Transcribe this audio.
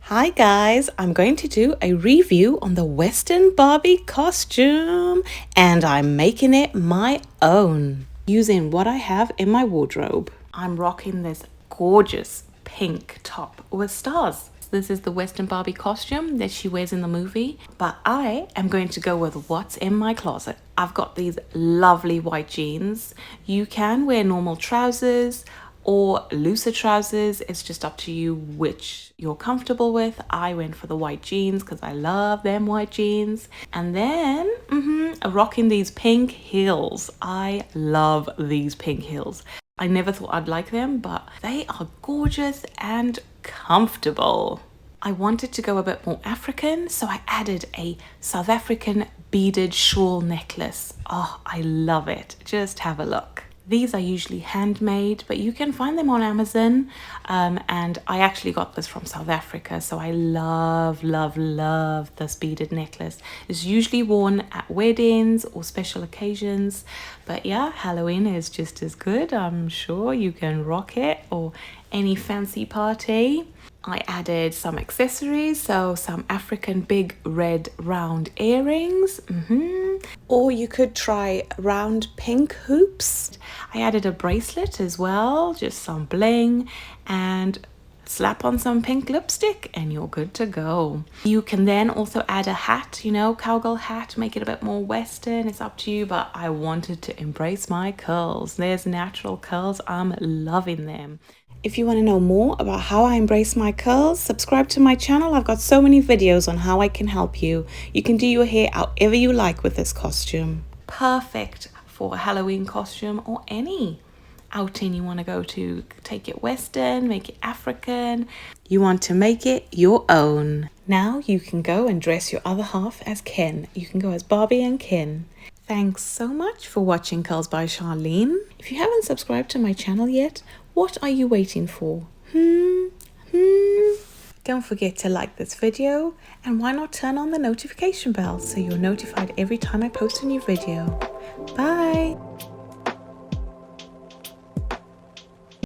Hi guys, I'm going to do a review on the Western Barbie costume and I'm making it my own using what I have in my wardrobe. I'm rocking this gorgeous pink top with stars. This is the Western Barbie costume that she wears in the movie, but I am going to go with what's in my closet. I've got these lovely white jeans. You can wear normal trousers or looser trousers. It's just up to you which you're comfortable with. I went for the white jeans because I love them white jeans. And then rocking these pink heels. I love these pink heels. I never thought I'd like them, but they are gorgeous and comfortable. I wanted to go a bit more African, so I added a South African beaded shawl necklace. Oh, I love it. Just have a look. These are usually handmade, but you can find them on Amazon. And I actually got this from South Africa, so I love, love, love this beaded necklace. It's usually worn at weddings or special occasions, but yeah, Halloween is just as good. I'm sure you can rock it or any fancy party. I added some accessories, so some African big red round earrings. Or you could try round pink hoops. I added a bracelet as well, just some bling, and slap on some pink lipstick and you're good to go. You can then also add a hat, cowgirl hat, make it a bit more Western. It's up to you, but I wanted to embrace my curls. There's natural curls. I'm loving them. If you want to know more about how I embrace my curls, subscribe to my channel. I've got so many videos on how I can help you. You can do your hair however you like with this costume. Perfect for a Halloween costume or any outing you want to go to. Take it Western, make it African. You want to make it your own. Now you can go and dress your other half as Ken. You can go as Barbie and Ken. Thanks so much for watching Curls by Sharlene. If you haven't subscribed to my channel yet, what are you waiting for? Don't forget to like this video, and why not turn on the notification bell so you're notified every time I post a new video. Bye!